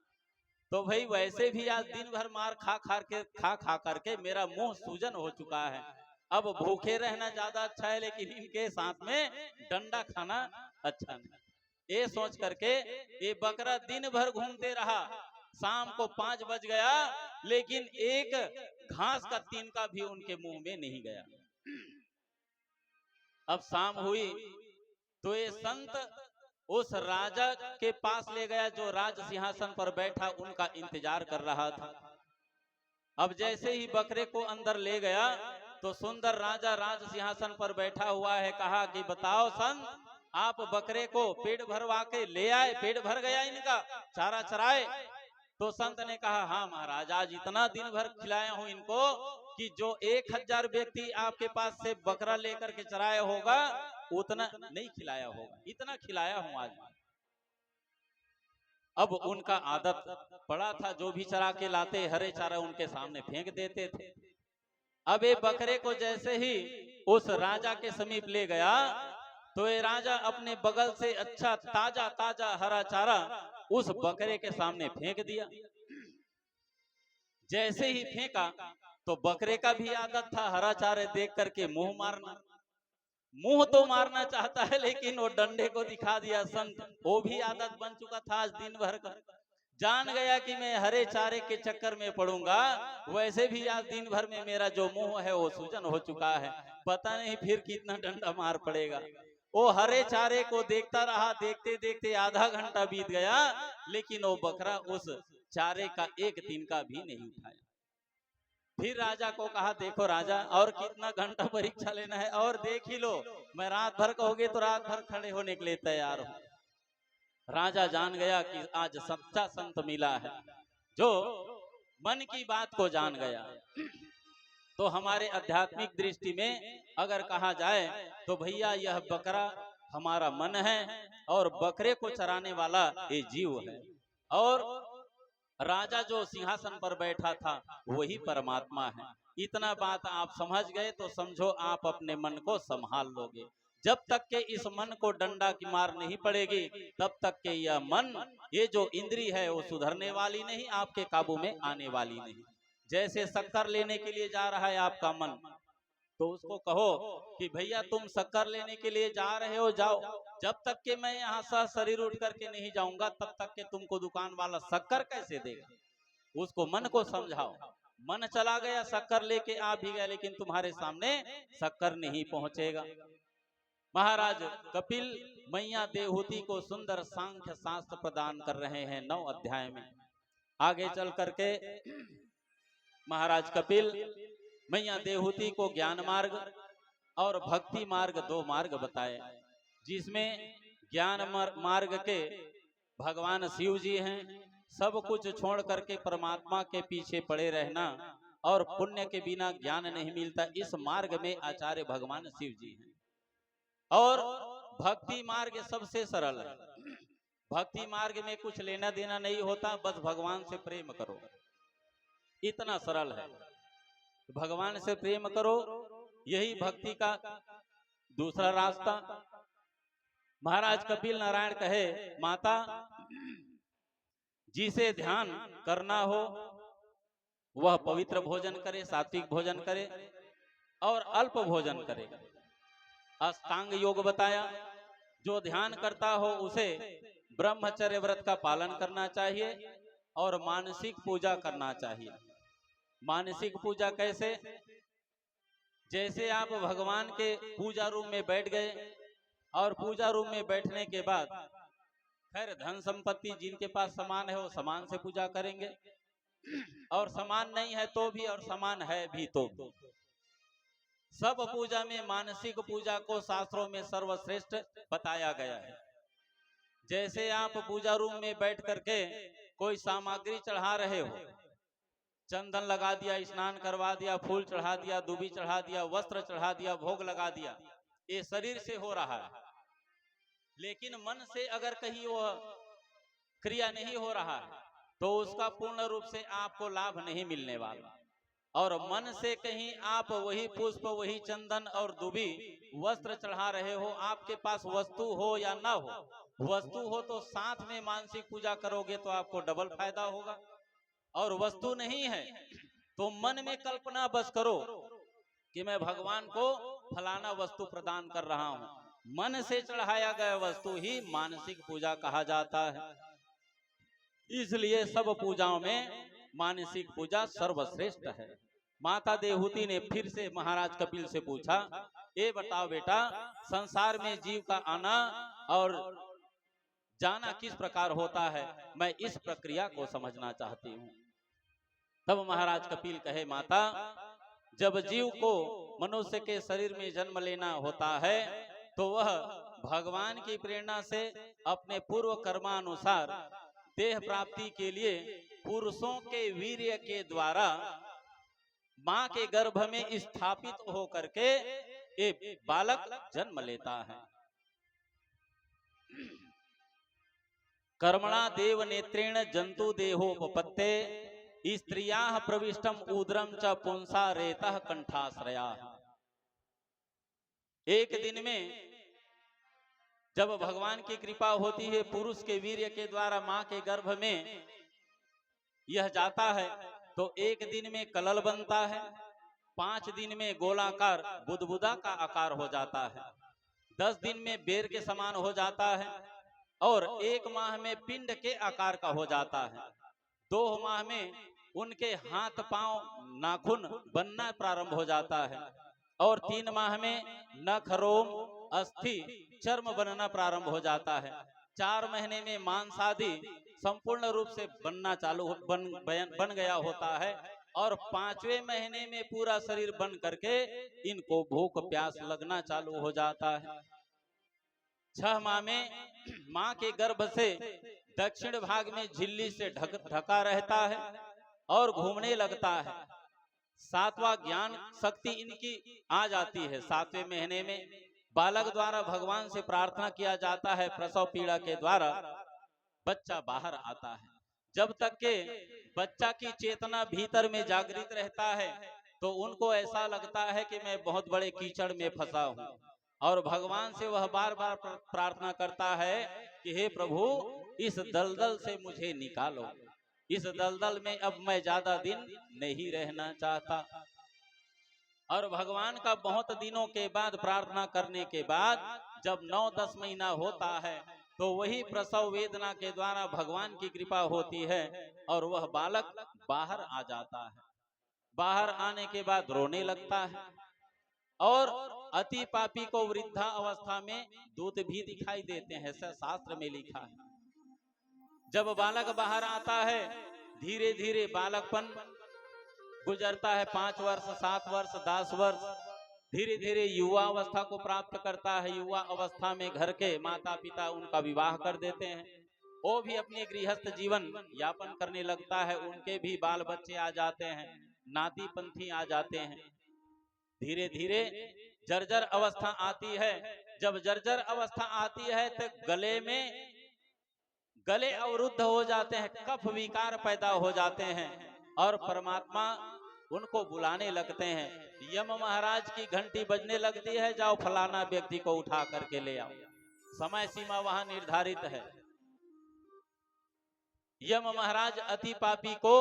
तो भाई वैसे भी आज दिन भर मार खा करके मेरा मुंह सूजन हो चुका है, अब भूखे रहना ज्यादा अच्छा है, लेकिन इनके साथ में डंडा खाना अच्छा नहीं। ये सोच करके ये बकरा दिन भर घूमते रहा। शाम को 5 बज गया, लेकिन एक घास का तिनका भी उनके मुंह में नहीं गया। अब शाम हुई तो ये संत उस राजा के पास ले गया जो राज सिंहासन पर बैठा उनका इंतजार कर रहा था। अब जैसे ही बकरे को अंदर ले गया तो सुंदर राजा राज सिंहासन पर बैठा हुआ है। कहा कि बताओ संत, आप बकरे को पेट भरवा के ले आए, पेट भर गया इनका, चारा चराए। तो संत ने कहा हाँ महाराज, आज इतना दिन भर खिलाया हूं इनको कि जो 1000 व्यक्ति आपके पास से बकरा लेकर के चराया होगा उतना नहीं खिलाया होगा, इतना खिलाया हूं आज। अब उनका आदत पड़ा था, जो भी चरा के लाते हरे चारा उनके सामने फेंक देते थे। अब ये बकरे को जैसे ही उस राजा के समीप ले गया तो ये राजा अपने बगल से अच्छा ताजा ताजा हरा चारा उस बकरे के सामने फेंक दिया। जैसे ही फेंका तो बकरे का भी आदत था हरा चारे देख करके मुंह मारना। मुंह तो मारना चाहता है लेकिन वो डंडे को दिखा दिया संत, वो भी आदत बन चुका था आज दिन भर का। जान गया कि मैं हरे चारे के चक्कर में पड़ूंगा, वैसे भी आज दिन भर में मेरा जो मुंह है वो सूजन हो चुका है, पता नहीं फिर कितना डंडा मार पड़ेगा। वो हरे चारे को देखता रहा, देखते देखते आधा घंटा बीत गया लेकिन वो बकरा उस चारे का एक दिन का भी नहीं उठाया। फिर राजा को कहा देखो राजा, और कितना घंटा परीक्षा लेना है, और देख ही लो, मैं रात भर कहोगे तो रात भर खड़े होने के लिए तैयार हूं। राजा जान गया कि आज सच्चा संत मिला है जो मन की बात को जान गया। तो हमारे आध्यात्मिक दृष्टि में अगर कहा जाए तो भैया यह बकरा हमारा मन है और बकरे को चराने वाला ये जीव है, और राजा जो सिंहासन पर बैठा था वही परमात्मा है। इतना बात आप समझ गए तो समझो आप अपने मन को संभाल लोगे। जब तक के इस मन को डंडा की मार नहीं पड़ेगी तब तक के यह मन, ये जो इंद्री है वो सुधरने वाली नहीं, आपके काबू में आने वाली नहीं। जैसे शक्कर लेने के लिए जा रहा है आपका मन, तो उसको कहो कि भैया तुम शक्कर लेने के लिए जा रहे हो, जाओ, जब तक के मैं यहाँ से शरीर उठ करके नहीं जाऊंगा तब तक के तुमको दुकान वाला शक्कर कैसे देगा। उसको मन को समझाओ। मन चला गया, शक्कर लेके आ भी गया लेकिन तुम्हारे सामने शक्कर नहीं पहुंचेगा। महाराज कपिल मैया देहूति को सुंदर सांख्य शास्त्र प्रदान कर रहे हैं 9 अध्याय में। आगे चल करके महाराज कपिल मैया देहूति को ज्ञान मार्ग और भक्ति मार्ग 2 मार्ग बताए, जिसमें ज्ञान मार्ग के भगवान शिव जी हैं। सब कुछ छोड़ करके परमात्मा के पीछे पड़े रहना और पुण्य के बिना ज्ञान नहीं मिलता, इस मार्ग में आचार्य भगवान शिव जी हैं। और भक्ति मार्ग सबसे सरल है। भक्ति मार्ग में कुछ लेना देना नहीं होता, बस भगवान से प्रेम करो, इतना सरल है। भगवान से प्रेम करो, यही भक्ति का दूसरा रास्ता। महाराज कपिल नारायण कहे माता, जिसे ध्यान करना हो वह पवित्र भोजन करे, सात्विक भोजन करे और अल्प भोजन करे। अष्टांग योग बताया, जो ध्यान करता हो उसे ब्रह्मचर्य व्रत का पालन करना चाहिए और मानसिक पूजा करना चाहिए। मानसिक पूजा कैसे? जैसे आप भगवान के पूजा रूम में बैठ गए और पूजा रूम में बैठने के बाद खैर धन संपत्ति जिनके पास सामान है वो सामान से पूजा करेंगे, और सामान नहीं है तो भी, और सामान है भी तो भी। सब पूजा में मानसिक पूजा को शास्त्रों में सर्वश्रेष्ठ बताया गया है। जैसे आप पूजा रूम में बैठ करके कोई सामग्री चढ़ा रहे हो, चंदन लगा दिया, स्नान करवा दिया, फूल चढ़ा दिया, दूबी चढ़ा दिया, वस्त्र चढ़ा दिया, भोग लगा दिया, ये शरीर से हो रहा है। लेकिन मन से अगर कहीं वो क्रिया नहीं हो रहा है तो उसका पूर्ण रूप से आपको लाभ नहीं मिलने वाला। और मन से कहीं आप वही पुष्प, वही चंदन और दूबी वस्त्र चढ़ा रहे हो, आपके पास वस्तु हो या ना हो, वस्तु हो तो साथ में मानसिक पूजा करोगे तो आपको डबल फायदा होगा, और वस्तु नहीं है तो मन में कल्पना बस करो कि मैं भगवान को फलाना वस्तु प्रदान कर रहा हूं। मन से चढ़ाया गया वस्तु ही मानसिक पूजा कहा जाता है। इसलिए सब पूजाओं में मानसिक पूजा सर्वश्रेष्ठ है। माता देहूति ने फिर से महाराज कपिल से पूछा, ये बताओ बेटा, संसार में जीव का आना और जाना किस प्रकार होता है, मैं इस प्रक्रिया को समझना चाहती हूँ। तब महाराज कपिल कहे, माता, जब जीव को मनुष्य के शरीर में जन्म लेना होता है तो वह भगवान की प्रेरणा से अपने पूर्व कर्मानुसार देह प्राप्ति के लिए पुरुषों के वीर्य के द्वारा मां के गर्भ में स्थापित होकर के एक बालक जन्म लेता है। कर्मणा देव नेत्रेण जंतु देहोपपत्ते स्त्रिया प्रविष्टम उदरम च पुंसा रेतः कंठाश्रया। एक दिन में जब भगवान की कृपा होती है, पुरुष के वीर्य के द्वारा मां के गर्भ में यह जाता है, तो एक दिन में कलल बनता है, 5 दिन में गोलाकार बुदबुदा का आकार हो जाता है, 10 दिन में बेर के समान हो जाता है और 1 माह में पिंड के आकार का हो जाता है। 2 माह में उनके हाथ पांव नाखून बनना प्रारंभ हो जाता है और 3 माह में नख रोम अस्थि चर्म बनना प्रारंभ हो जाता है। 4 महीने में मांस आदि संपूर्ण रूप से बनना चालू बन गया होता है और 5वें महीने में पूरा शरीर बन करके इनको भूख प्यास लगना चालू हो जाता है। 6 माह में मां के गर्भ से दक्षिण भाग में झिल्ली से ढका रहता है और घूमने लगता है। 7वां ज्ञान शक्ति इनकी आ जाती है। 7वें महीने में बालक द्वारा भगवान से प्रार्थना किया जाता है, प्रसव पीड़ा के द्वारा बच्चा बाहर आता है। जब तक के बच्चा की चेतना भीतर में जागृत रहता है तो उनको ऐसा लगता है कि मैं बहुत बड़े कीचड़ में फंसा हूँ और भगवान से वह बार बार प्रार्थना करता है कि हे प्रभु, इस दलदल से मुझे निकालो, इस दलदल में अब मैं ज्यादा दिन नहीं रहना चाहता। और भगवान का बहुत दिनों के बाद प्रार्थना करने के बाद जब 9-10 महीना होता है तो वही प्रसव वेदना के द्वारा भगवान की कृपा होती है और वह बालक बाहर आ जाता है। बाहर आने के बाद रोने लगता है और अति पापी को वृद्धा अवस्था में दूत भी दिखाई देते हैं, ऐसा शास्त्र में लिखा है। जब बालक बाहर आता है, धीरे धीरे बालकपन गुजरता है, 5 वर्ष, 7 वर्ष, 10 वर्ष, धीरे धीरे युवा अवस्था को प्राप्त करता है। युवा अवस्था में घर के माता पिता उनका विवाह कर देते हैं, वो भी अपने गृहस्थ जीवन यापन करने लगता है, उनके भी बाल बच्चे आ जाते हैं, नाती पंथी आ जाते हैं। धीरे धीरे जर्जर अवस्था आती है। जब जर्जर अवस्था आती है तो गले अवरुद्ध हो जाते हैं, कफ विकार पैदा हो जाते हैं और परमात्मा उनको बुलाने लगते हैं। यम महाराज की घंटी बजने लगती है, जाओ फलाना व्यक्ति को उठा करके ले आओ। समय सीमा वहां निर्धारित है। यम महाराज अति पापी को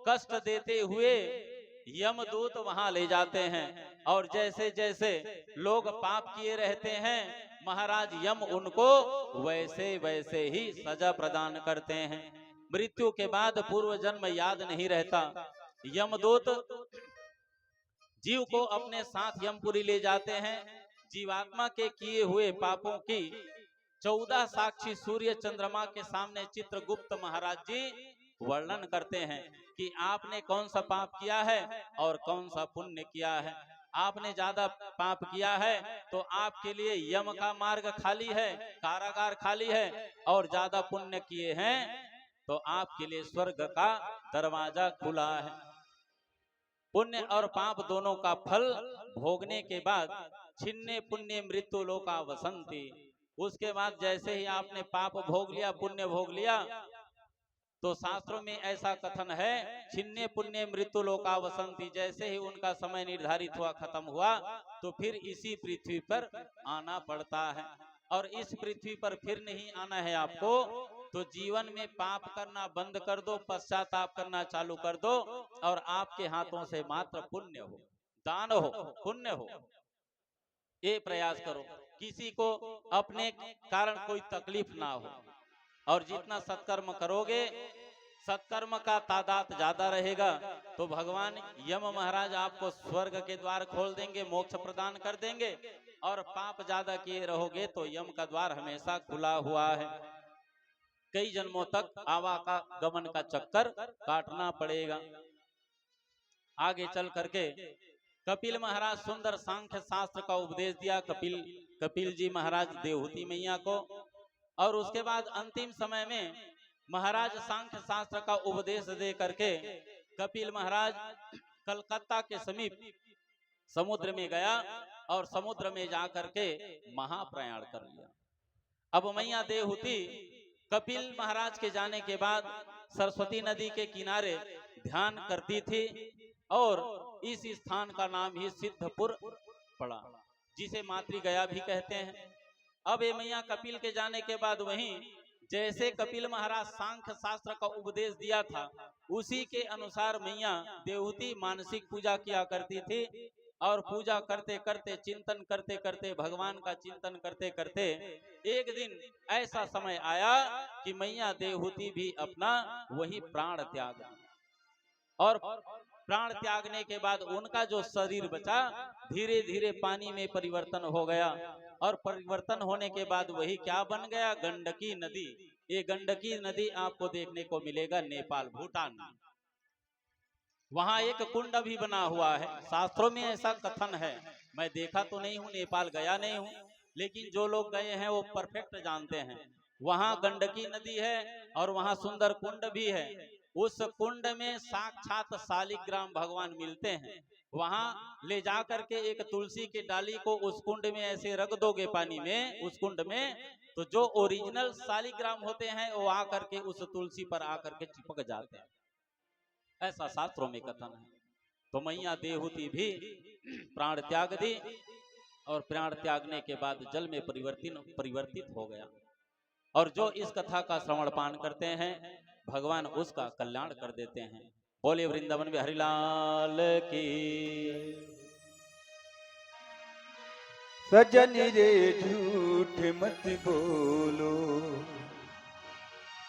कष्ट देते हुए यमदूत वहां ले जाते हैं और जैसे जैसे लोग पाप किए रहते हैं महाराज यम उनको वैसे वैसे ही सजा प्रदान करते हैं। मृत्यु के बाद पूर्व जन्म याद नहीं रहता। यमदूत जीव को अपने साथ यमपुरी ले जाते हैं। जीवात्मा के किए हुए पापों की 14 साक्षी सूर्य चंद्रमा के सामने चित्रगुप्त महाराज जी वर्णन करते हैं कि आपने कौन सा पाप किया है और कौन सा पुण्य किया है। आपने ज्यादा पाप किया है तो आपके लिए यम का मार्ग खाली है, कारागार खाली है, और ज्यादा पुण्य किए हैं तो आपके लिए स्वर्ग का दरवाजा खुला है। पुण्य और पाप दोनों का फल भोगने के बाद छिन्ने पुण्य मृत्यु लोका वसंती। उसके बाद जैसे ही आपने पाप भोग लिया, पुण्य भोग लिया, तो शास्त्रों में ऐसा कथन है, छिन्ने पुण्य मृत्यु लोका वसंती। जैसे ही उनका समय निर्धारित हुआ, खत्म हुआ, तो फिर इसी पृथ्वी पर आना पड़ता है। और इस पृथ्वी पर फिर नहीं आना है आपको, तो जीवन में पाप करना बंद कर दो, पश्चाताप करना चालू कर दो और आपके हाथों से मात्र पुण्य हो, दान हो, पुण्य हो, ये प्रयास करो। किसी को अपने कारण कोई तकलीफ ना हो। और जितना सत्कर्म करोगे, सत्कर्म का तादाद ज्यादा रहेगा, तो भगवान यम महाराज आपको स्वर्ग के द्वार खोल देंगे, मोक्ष प्रदान कर देंगे। और पाप ज्यादा किए रहोगे तो यम का द्वार हमेशा खुला हुआ है। कई जन्मों तक आवागमन का चक्कर काटना पड़ेगा। आगे चल करके कपिल महाराज सुंदर सांख्य शास्त्र का उपदेश दिया। कपिल कपिल जी महाराज देवहूति मैया को, और उसके बाद अंतिम समय में महाराज सांख्य शास्त्र का उपदेश दे करके कपिल महाराज कलकत्ता के समीप समुद्र में गया और समुद्र में जा करके महाप्रयाण कर लिया। अब मैया देवहूति कपिल महाराज के जाने के बाद सरस्वती नदी के किनारे ध्यान करती थी और इस स्थान का नाम ही सिद्धपुर पड़ा, जिसे मातृ गया भी कहते हैं। अब ये मैया कपिल के जाने के बाद वहीं जैसे कपिल महाराज सांख्य शास्त्र का उपदेश दिया था उसी के अनुसार मैया देवहूति मानसिक पूजा किया करती थी और पूजा करते करते चिंतन करते करते भगवान का चिंतन करते करते एक दिन ऐसा समय आया कि मैया देवहूति भी अपना वही प्राण त्याग दी। और प्राण त्यागने के बाद उनका जो शरीर बचा धीरे धीरे पानी में परिवर्तन हो गया, और परिवर्तन होने के बाद वही क्या बन गया, गंडकी नदी। ये गंडकी नदी आपको देखने को मिलेगा नेपाल भूटान में। वहां एक कुंड भी बना हुआ है, शास्त्रों में ऐसा कथन है। मैं देखा तो नहीं हूँ, नेपाल गया नहीं हूँ, लेकिन जो लोग गए हैं वो परफेक्ट जानते हैं। वहां गंडकी नदी है और वहां सुंदर कुंड भी है। उस कुंड में साक्षात शालिग्राम भगवान मिलते हैं। वहां ले जा करके एक तुलसी की डाली को उस कुंड में ऐसे रख दोगे पानी में, उस कुंड में, तो जो ओरिजिनल शालिग्राम होते हैं वो आकर के उस तुलसी पर आकर के चिपक जाते हैं, ऐसा शास्त्रों में कथन है। तो मैया देवहूति भी प्राण त्याग दी और प्राण त्यागने के बाद जल में परिवर्तित हो गया। और जो इस कथा का श्रवण पान करते हैं भगवान उसका कल्याण कर देते हैं। बोले वृंदावन में हरिलाल की। सजन रे झूठ मत बोलो,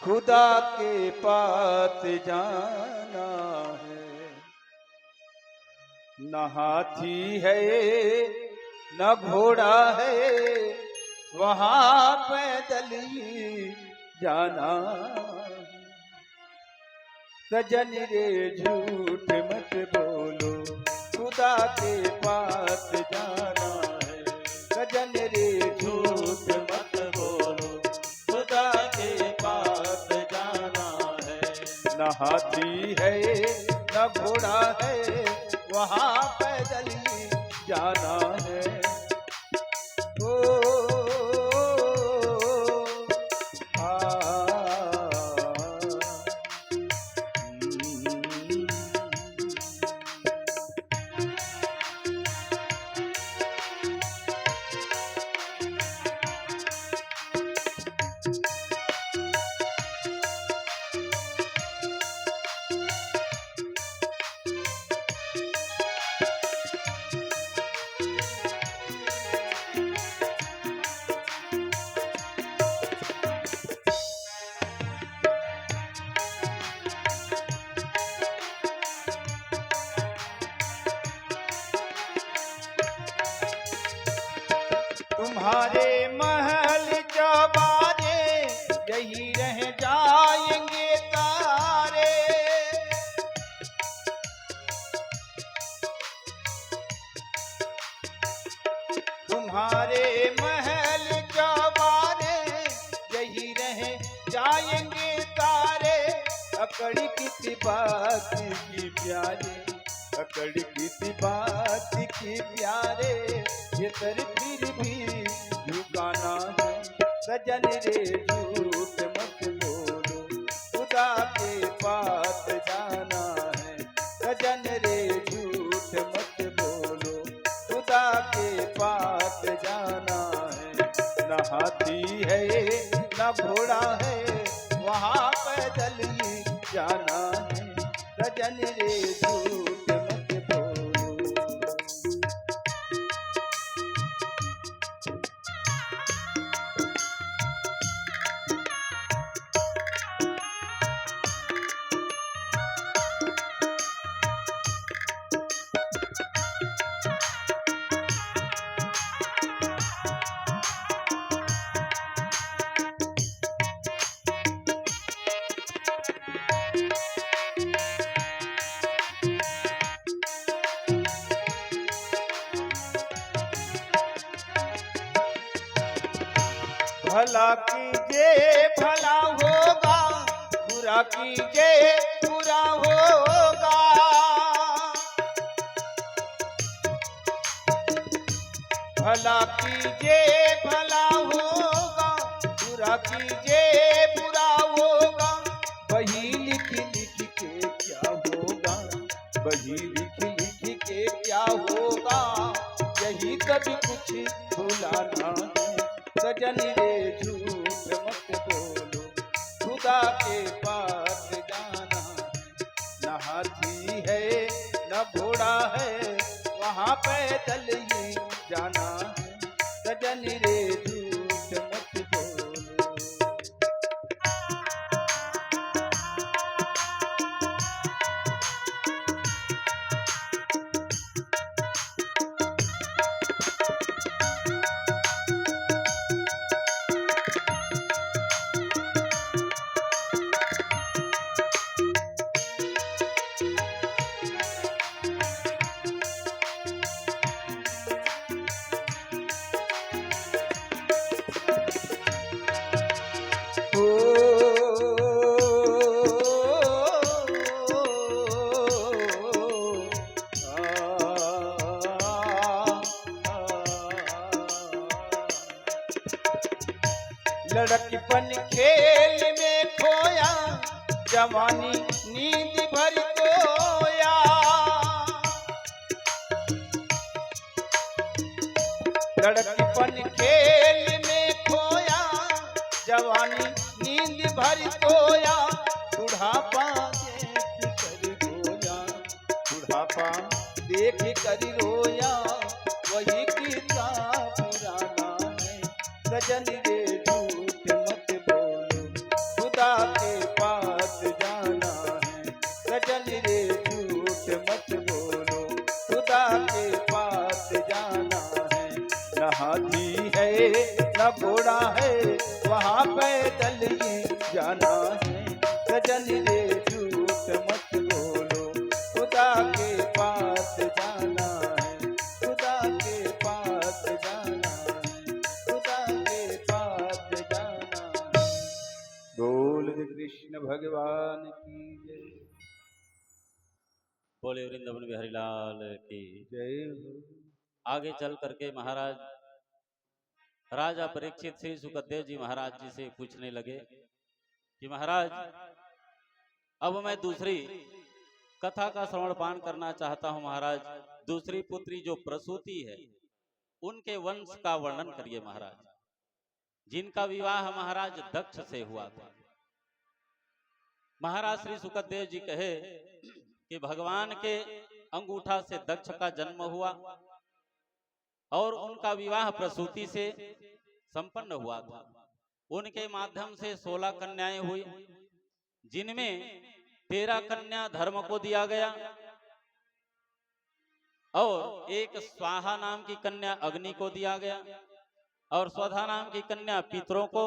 खुदा के पास जाना है। न हाथी है न घोड़ा है, वहां पैदल ही जाना। सजन रे झूठ मत बोलो, खुदा के पास जाना है। सजन रे झूठ मत बोलो, खुदा के पास जाना है। न हाथी है न घोड़ा है, वहां पैदल ही जाना है। तुम्हारे महल चौबारे यही रह जाएंगे तारे। तुम्हारे महल चौबारे यही रह जाएंगे तारे। अकड़ की बात की प्यारे, अकड़ की बात की प्यारे, ये तर फिर भी झुकाना है। सजन रे झूठ मत बोलो, खुदा के पास जाना है। सजन रे झूठ मत बोलो, खुदा के पास जाना है। न हाथी है न घोड़ा है, वहां पैदल ही जाना है। सजन रे झूठ मत बोलो। भला कीजिए भला होगा, बुरा कीजिए बुरा होगा। भला कीजिए भला होगा, बुरा कीजिए बुरा होगा। वही लिख लिख के क्या होगा, वही लिख लिख के क्या होगा। यही कभी कुछ भुलाना है, सजन रे झूठ मत बोलो, खुदा के पास जाना है। न हाथी है न घोड़ा है, वहाँ पैदल ही जाना है, सजन रे झूठ मत बोलो। लड़कपन खेल में खोया, जवानी नींद भर खोया। लड़कपन खेल में खोया, जवानी नींद भर खोया। बुढ़ापा देख कर रोया, बुढ़ापा देख कर रोया। वही किस्सा पुराना है, सजन रे झूठ मत बोलो, खुदा के पास जाना है। सजन रे झूठ मत बोलो, खुदा के पास जाना है। न हाथी है न घोड़ा है, वहाँ पैदल ही जाना है। सजन रे झूठ मत बोलो, खुदा के पास जाना है, खुदा के पास जाना है, खुदा के पास जाना है। बोल कृष्ण भगवान की जय। बोले वृंदावन बिहारी लाल की। जय हो। आगे चल करके महाराज राजा परीक्षित श्री सुखदेव जी महाराज जी से पूछने लगे कि महाराज अब मैं दूसरी कथा का श्रवण पान करना चाहता हूं। महाराज दूसरी पुत्री जो प्रसूति है उनके वंश का वर्णन करिए महाराज, जिनका विवाह महाराज दक्ष से हुआ था। महाराज श्री सुखदेव जी कहे कि भगवान के अंगूठा से दक्ष का जन्म हुआ और उनका विवाह प्रसूति से संपन्न हुआ था। उनके माध्यम से 16 कन्याएं हुई, जिनमें 13 कन्या धर्म को दिया गया और एक स्वाहा नाम की कन्या अग्नि को दिया गया और स्वधा नाम की कन्या पितरों को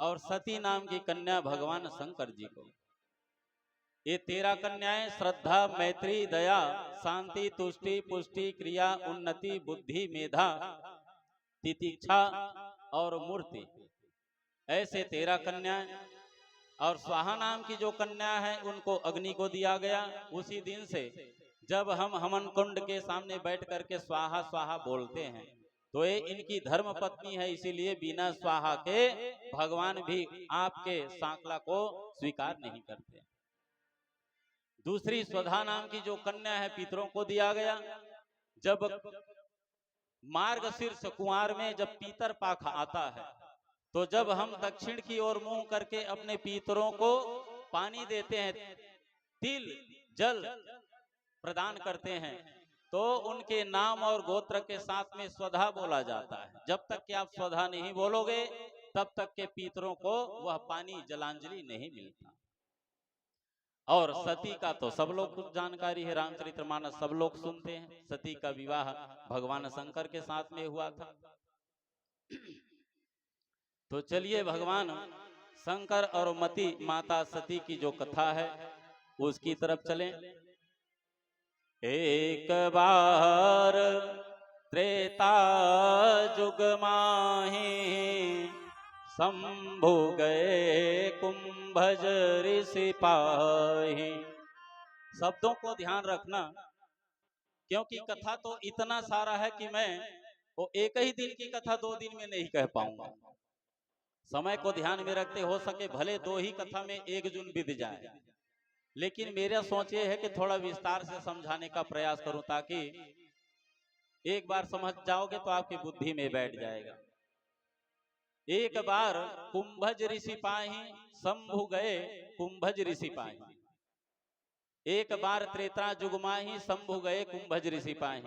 और सती नाम की कन्या भगवान शंकर जी को। ये 13 कन्याएं श्रद्धा, मैत्री, दया, शांति, तुष्टि, पुष्टि, क्रिया, उन्नति, बुद्धि, मेधा, तितिक्षा और मूर्ति, ऐसे 13 कन्याएं। और स्वाहा नाम की जो कन्या है उनको अग्नि को दिया गया। उसी दिन से जब हम हवन कुंड के सामने बैठ करके स्वाहा स्वाहा बोलते हैं तो ये इनकी धर्म पत्नी है, इसीलिए बिना स्वाहा के भगवान भी आपके सांकला को स्वीकार नहीं करते। दूसरी स्वधा नाम की जो कन्या है पितरों को दिया गया। जब मार्गशीर्ष कुंवार में जब पीतर पाख आता है तो जब हम दक्षिण की ओर मुंह करके अपने पितरों को पानी देते हैं, तिल जल प्रदान करते हैं, तो उनके नाम और गोत्र के साथ में स्वधा बोला जाता है। जब तक कि आप स्वधा नहीं बोलोगे तब तक के पितरों को वह पानी जलांजलि नहीं मिलता। और सती का तो सब लोग कुछ जानकारी है, रामचरितमानस सब लोग सुनते हैं। सती का विवाह भगवान शंकर के साथ में हुआ था। तो चलिए भगवान शंकर और मती माता सती की जो कथा है उसकी तरफ चलें। एक बार त्रेता जुग माही शंभु गए कुंभज ऋषि पाहि। शब्दों को ध्यान रखना, क्योंकि कथा तो इतना सारा है कि मैं वो एक ही दिन की कथा 2 दिन में नहीं कह पाऊंगा। समय को ध्यान में रखते हो सके भले 2 ही कथा में 1 जून बीत जाए, लेकिन मेरा सोच ये है कि थोड़ा विस्तार से समझाने का प्रयास करूं, ताकि एक बार समझ जाओगे तो आपकी बुद्धि में बैठ जाएगा। एक बार कुंभज ऋषि पाहि, शंभु गए कुंभज ऋषि पाहि। एक बार त्रेता युग माहि, शंभु गए कुंभज ऋषि पाहि।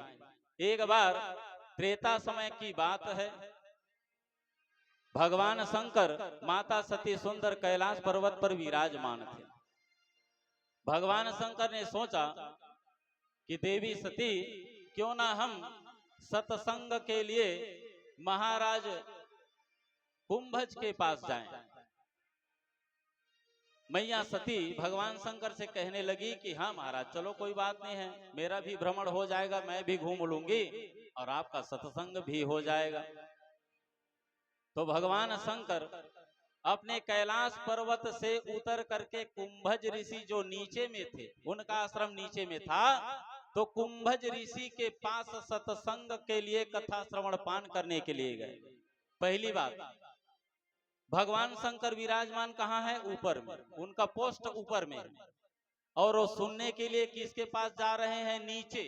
एक बार त्रेता समय की बात है, भगवान शंकर माता सती सुंदर कैलाश पर्वत पर विराजमान थे। भगवान शंकर ने सोचा कि देवी सती, क्यों ना हम सत्संग के लिए महाराज कुंभज के पास जाएं। मैया सती भगवान शंकर से कहने लगी कि हाँ महाराज चलो, कोई बात नहीं है, मेरा भी भ्रमण हो जाएगा, मैं भी घूम लूंगी और आपका सत्संग भी हो जाएगा। तो भगवान शंकर अपने कैलाश पर्वत से उतर करके कुंभज ऋषि जो नीचे में थे, उनका आश्रम नीचे में था, तो कुंभज ऋषि के पास सत्संग के लिए कथा श्रवण पान करने के लिए गए। पहली बात, भगवान शंकर विराजमान कहाँ है? ऊपर में, उनका पोस्ट ऊपर में, और वो सुनने के लिए किसके पास जा रहे हैं? नीचे।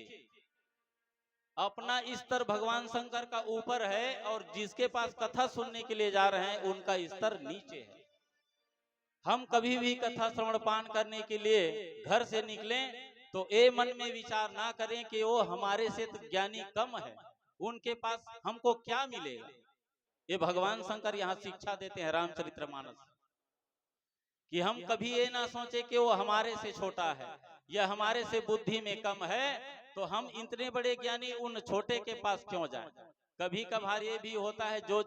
अपना स्तर भगवान शंकर का ऊपर है और जिसके पास कथा सुनने के लिए जा रहे हैं उनका स्तर नीचे है। हम कभी भी कथा श्रवण पान करने के लिए घर से निकलें तो ये मन में विचार ना करें कि वो हमारे से तो ज्ञानी कम है, उनके पास हमको क्या मिलेगा। ये भगवान शंकर यहाँ शिक्षा देते हैं रामचरितमानस, कि हम कभी ये ना सोचे कि वो हमारे से छोटा है या हमारे से बुद्धि में कम है, तो हम इतने बड़े ज्ञानी उन छोटे के पास क्यों जाएं। कभी कभार ये भी होता है जो